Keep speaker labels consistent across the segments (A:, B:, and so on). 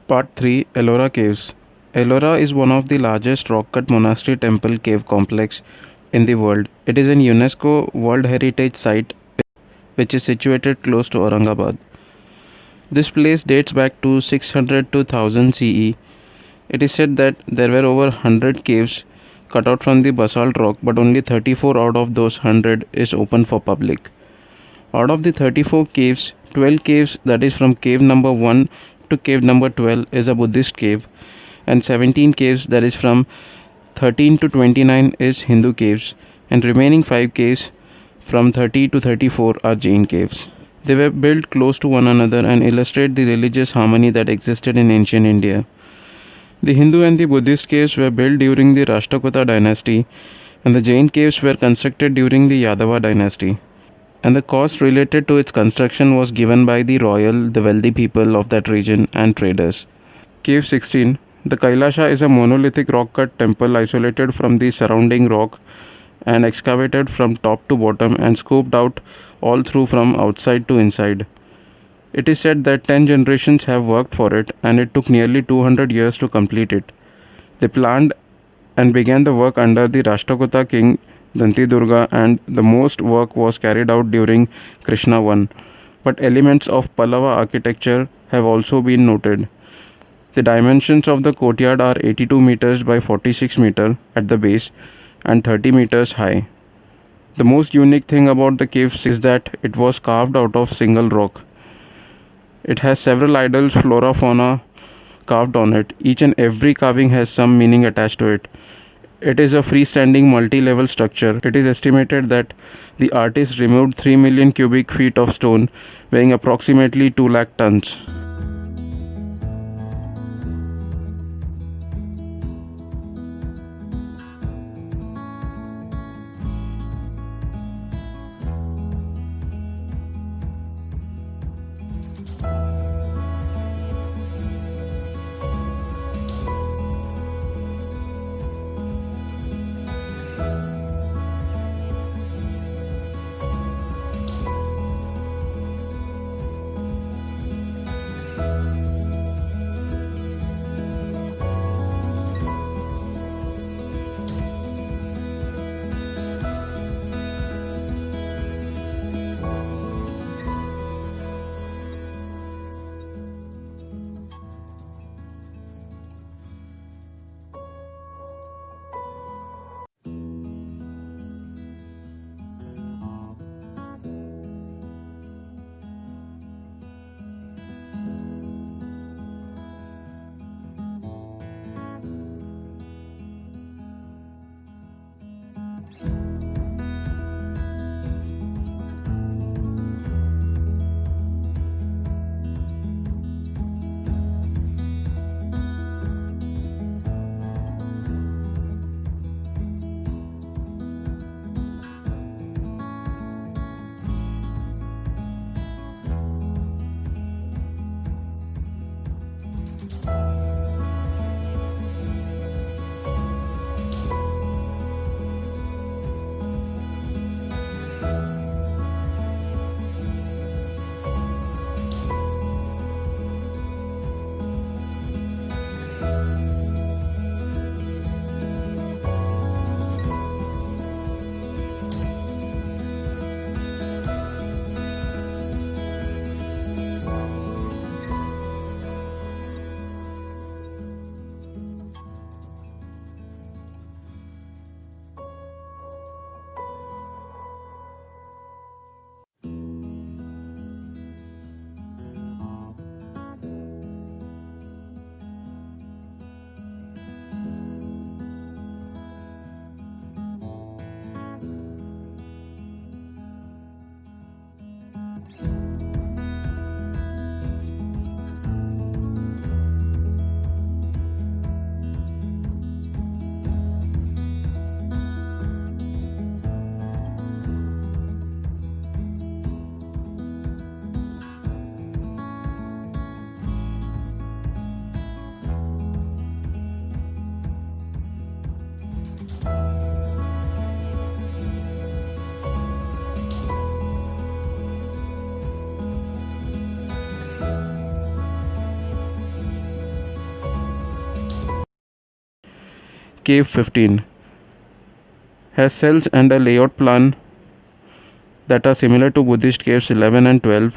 A: Part 3, Ellora Caves. Ellora is one of the largest rock-cut monastery temple cave complex in the world. It is an UNESCO World Heritage Site which is situated close to Aurangabad. This place dates back to 600 to 1000 CE. It is said that there were over 100 caves cut out from the basalt rock, but only 34 out of those 100 is open for public. Out of the 34 caves, 12 caves, that is from cave number 1 to cave number 12, is a Buddhist cave, and 17 caves, that is from 13 to 29, is Hindu caves, and remaining 5 caves from 30 to 34 are Jain caves. They were built close to one another and illustrate the religious harmony that existed in ancient India. The Hindu and the Buddhist caves were built during the Rashtrakuta dynasty, and the Jain caves were constructed during the Yadava dynasty. And the cost related to its construction was given by the royal, the wealthy people of that region, and traders. Cave 16. The Kailasha is a monolithic rock-cut temple isolated from the surrounding rock and excavated from top to bottom and scooped out all through from outside to inside. It is said that 10 generations have worked for it, and it took nearly 200 years to complete it. They planned and began the work under the Rashtrakuta king Danti Durga, and the most work was carried out during Krishna I, but elements of Pallava architecture have also been noted. The dimensions of the courtyard are 82 meters by 46 meters at the base and 30 meters high. The most unique thing about the caves is that it was carved out of single rock. It has several idols, flora, fauna carved on it. Each and every carving has some meaning attached to it. It is a freestanding multi-level structure. It is estimated that the artist removed 3 million cubic feet of stone weighing approximately 2 lakh tons. Cave 15 has cells and a layout plan that are similar to Buddhist caves 11 and 12,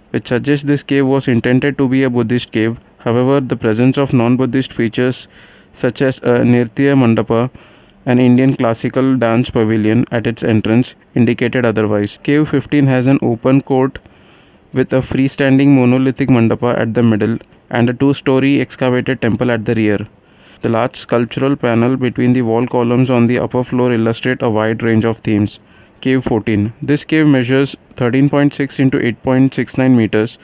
A: which suggests this cave was intended to be a Buddhist cave. However, the presence of non-Buddhist features such as a Nirtya Mandapa, an Indian classical dance pavilion at its entrance, indicated otherwise. Cave 15 has an open court with a freestanding monolithic mandapa at the middle and a two-story excavated temple at the rear. The large sculptural panel between the wall columns on the upper floor illustrate a wide range of themes. Cave 14. This cave measures 13.6 into 8.69 meters.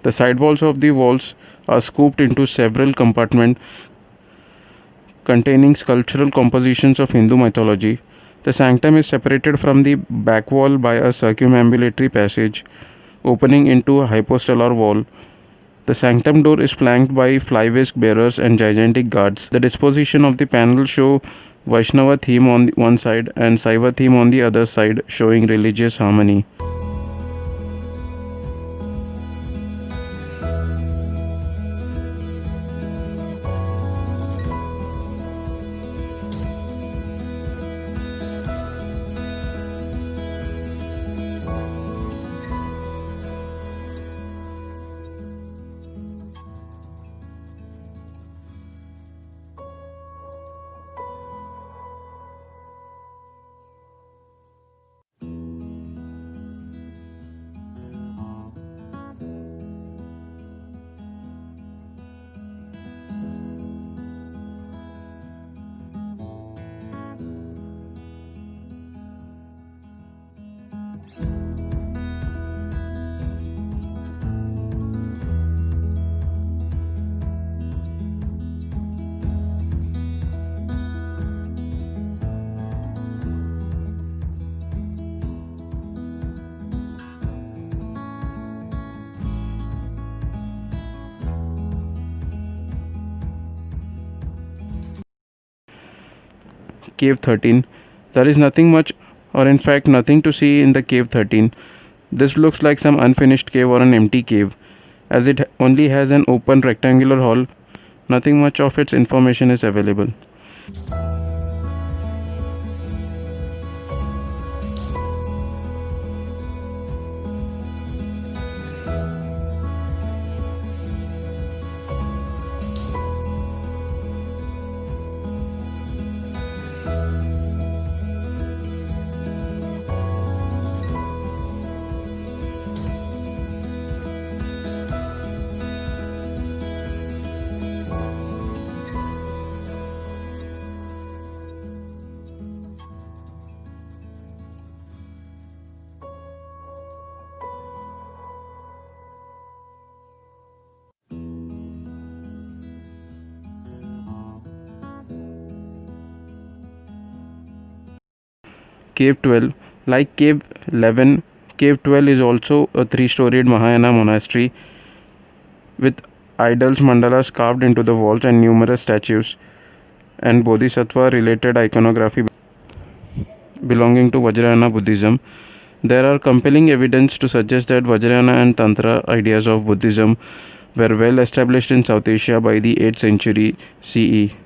A: The side walls of the walls are scooped into several compartments containing sculptural compositions of Hindu mythology. The sanctum is separated from the back wall by a circumambulatory passage opening into a hypostellar wall. The sanctum door is flanked by fly-whisk bearers and gigantic guards. The disposition of the panel show Vaishnava theme on one side and Saiva theme on the other side, showing religious harmony. Cave 13. There is nothing much, or in fact nothing to see in the Cave 13. This looks like some unfinished cave or an empty cave, as it only has an open rectangular hall. Nothing much of its information is available. Cave 12. Like Cave 11, Cave 12 is also a three-storied Mahayana monastery with idols mandalas carved into the walls and numerous statues and bodhisattva-related iconography belonging to Vajrayana Buddhism. There are compelling evidence to suggest that Vajrayana and Tantra ideas of Buddhism were well established in South Asia by the 8th century CE.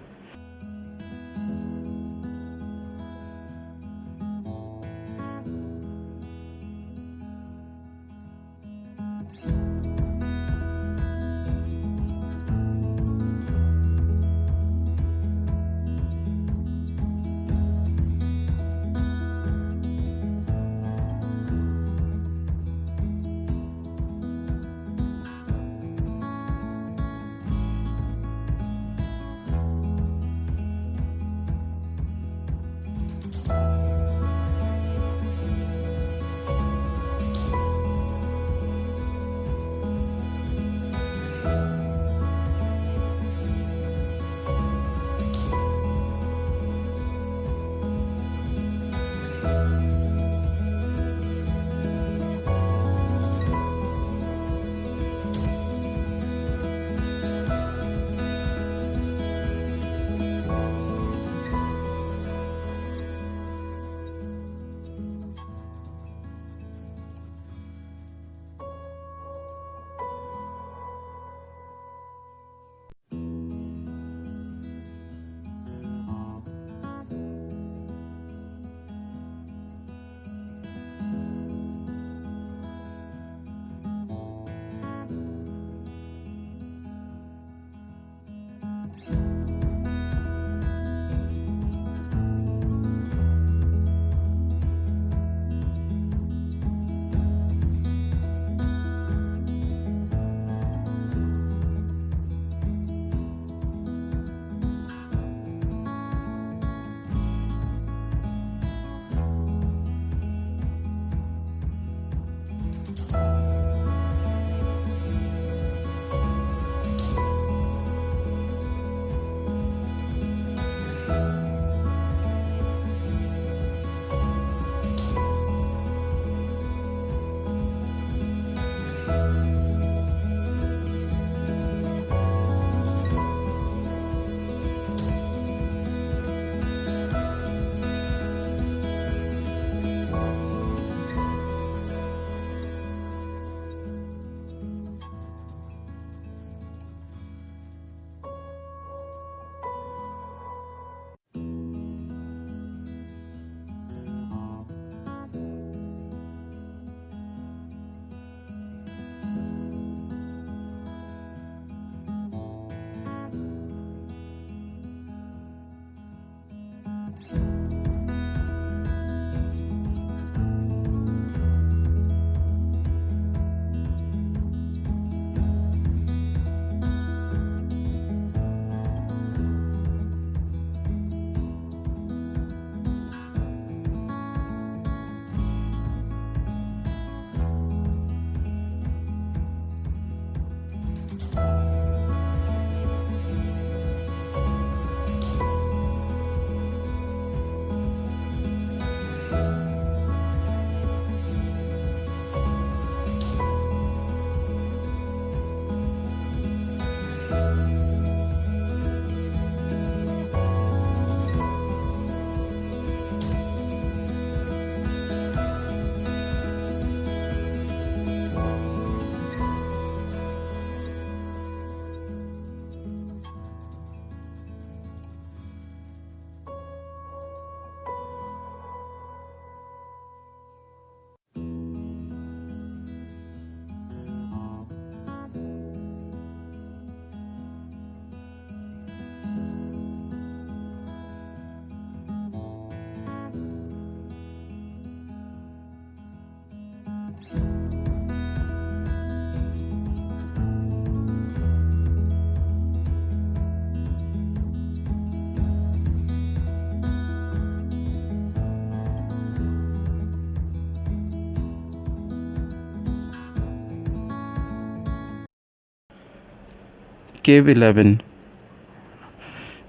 A: Cave 11.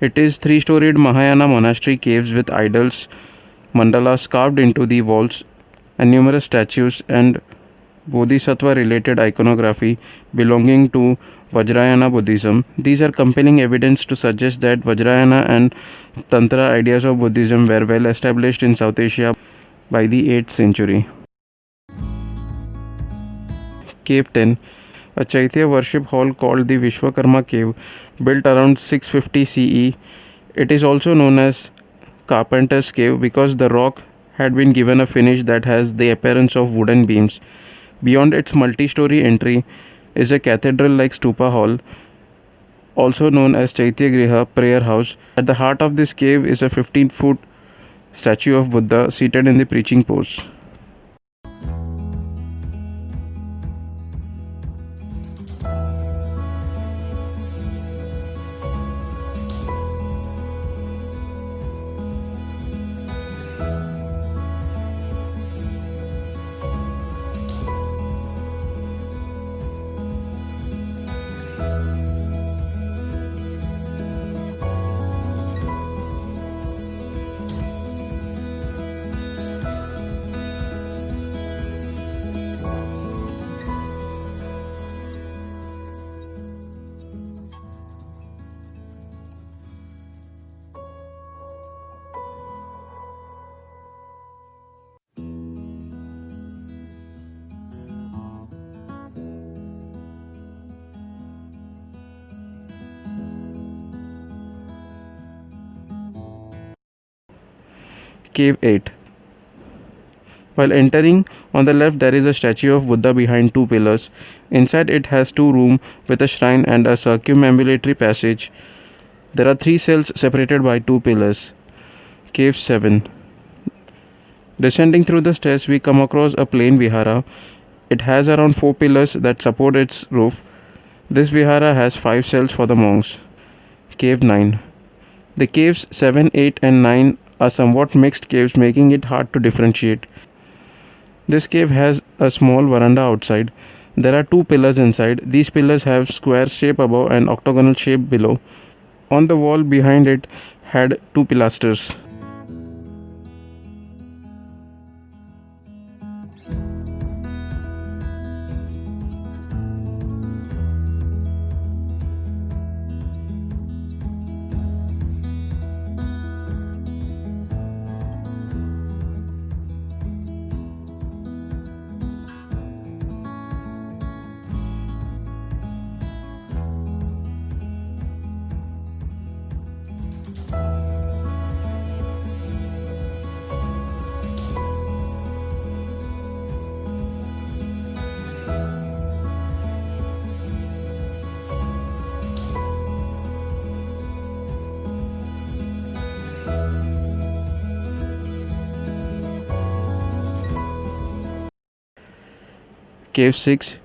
A: It is three-storied Mahayana monastery caves with idols, mandalas carved into the walls, and numerous statues and Bodhisattva-related iconography belonging to Vajrayana Buddhism. These are compelling evidence to suggest that Vajrayana and Tantra ideas of Buddhism were well established in South Asia by the 8th century. Cave 10. A Chaitya worship hall called the Vishwakarma Cave, built around 650 CE. It is also known as Carpenter's Cave because the rock had been given a finish that has the appearance of wooden beams. Beyond its multi-story entry is a cathedral-like stupa hall, also known as Chaitya Griha, prayer house. At the heart of this cave is a 15-foot statue of Buddha seated in the preaching pose. Cave 8. While entering, on the left there is a statue of Buddha behind two pillars. Inside it has two rooms with a shrine and a circumambulatory passage. There are 3 cells separated by 2 pillars. Cave 7. Descending through the stairs we come across a plain vihara. It has around 4 pillars that support its roof. This vihara has 5 cells for the monks. Cave 9. The caves 7, 8 and 9 are somewhat mixed caves, making it hard to differentiate. This cave has a small veranda outside. There are 2 pillars inside. These pillars have square shape above and octagonal shape below. On the wall behind it had 2 pilasters. Cave 6.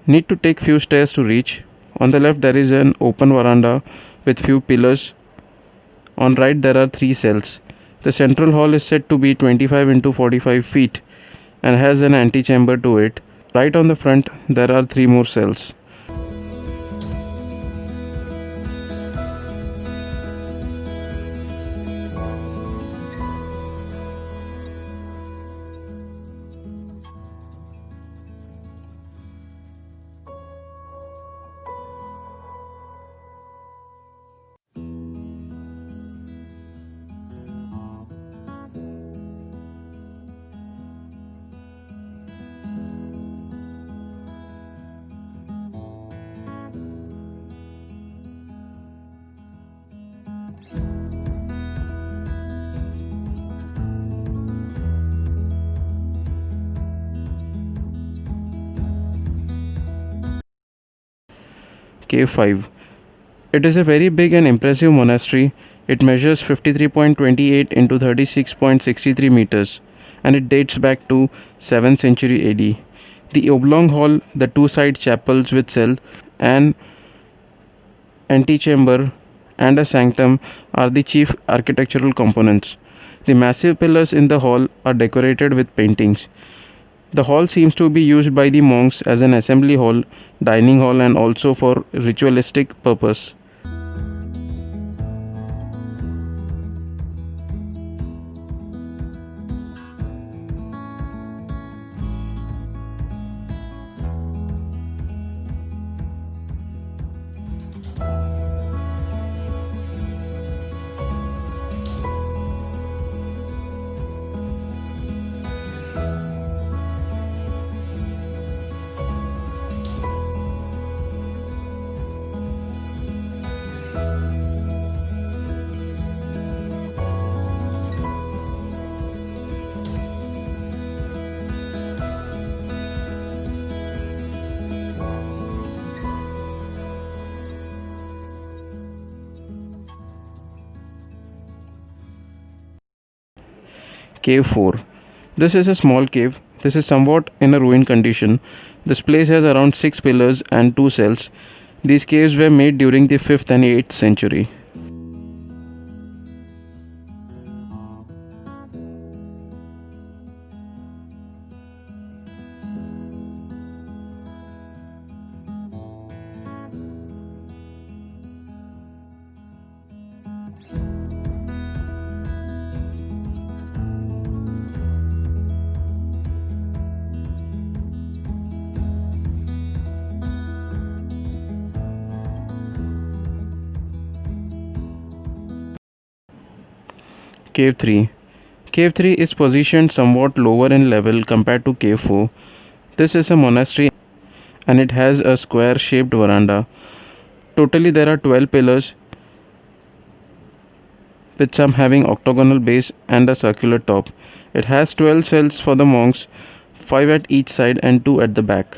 A: Need to take few stairs to reach. On the left there is an open veranda with few pillars. On right there are 3 cells. The central hall is said to be 25 into 45 feet and has an antechamber to it. Right on the front there are 3 more cells. Cave 5. It is a very big and impressive monastery. It measures 53.28 into 36.63 meters and it dates back to 7th century AD. The oblong hall, the 2 side chapels with cell, an antechamber and a sanctum are the chief architectural components. The massive pillars in the hall are decorated with paintings. The hall seems to be used by the monks as an assembly hall, dining hall, and also for ritualistic purpose. Cave 4. This is a small cave. This is somewhat in a ruined condition. This place has around 6 pillars and 2 cells. These caves were made during the 5th and 8th century. Cave 3. Cave 3 is positioned somewhat lower in level compared to Cave 4. This is a monastery and it has a square shaped veranda. Totally there are 12 pillars, with some having octagonal base and a circular top. It has 12 cells for the monks, 5 at each side and 2 at the back.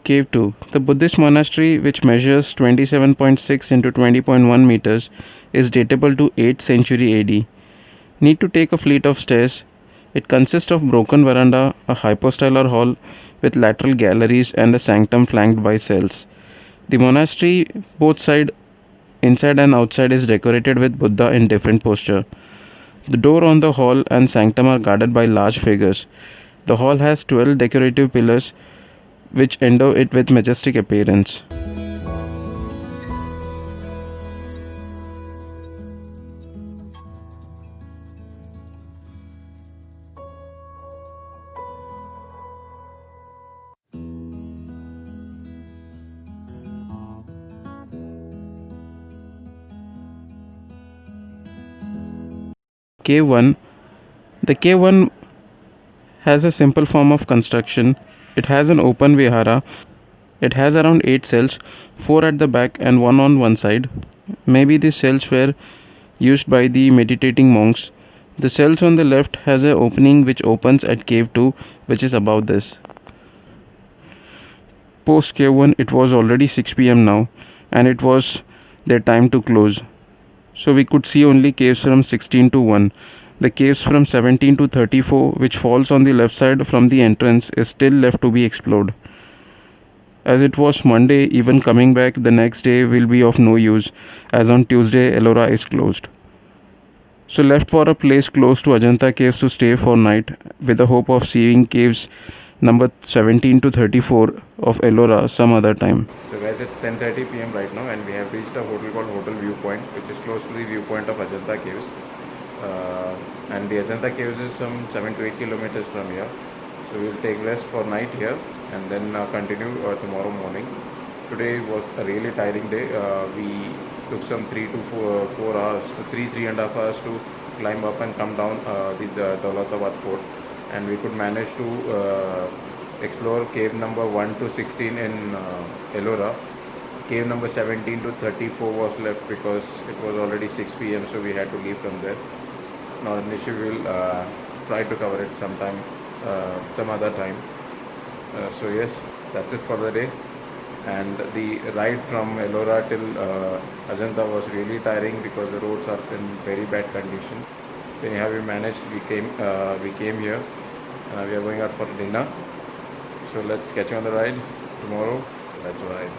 A: Cave 2. The Buddhist monastery, which measures 27.6 into 20.1 meters, is datable to 8th century AD. Need to take a flight of stairs. It consists of broken veranda, a hypostellar hall with lateral galleries and a sanctum flanked by cells. The monastery, both side, inside and outside, is decorated with Buddha in different posture. The door on the hall and sanctum are guarded by large figures. The hall has 12 decorative pillars which endow it with majestic appearance. Cave 1. The Cave 1 has a simple form of construction. It has an open vihara. It has around 8 cells, 4 at the back and 1 on one side. Maybe these cells were used by the meditating monks. The cells on the left has an opening which opens at Cave 2, which is above this. Post Cave 1 it was already 6 pm now and it was their time to close. So we could see only caves from 16 to 1. The caves from 17 to 34, which falls on the left side from the entrance, is still left to be explored. As it was Monday, even coming back the next day will be of no use, as on Tuesday Ellora is closed. So left for a place close to Ajanta caves to stay for night, with the hope of seeing caves number 17 to 34 of Ellora some other time. So guys, it's 10:30 p.m. right now and we have reached a hotel called Hotel Viewpoint, which is close to the viewpoint of Ajanta caves. And the Ajanta caves is some 7 to 8 kilometers from here. So we will take rest for night here and then continue tomorrow morning. Today was a really tiring day. We took some 3 to 4 hours, 3.5 hours to climb up and come down the Daulatabad fort, and we could manage to explore cave number 1 to 16 in Ellora. cave number 17 to 34 was left because it was already 6 p.m. so we had to leave from there. Not an issue. We'll try to cover it sometime, some other time. So yes, that's it for the day. And the ride from Ellora till Ajanta was really tiring because the roads are in very bad condition. So anyhow, we managed. We came here. We are going out for dinner. So let's catch you on the ride tomorrow. So let's ride.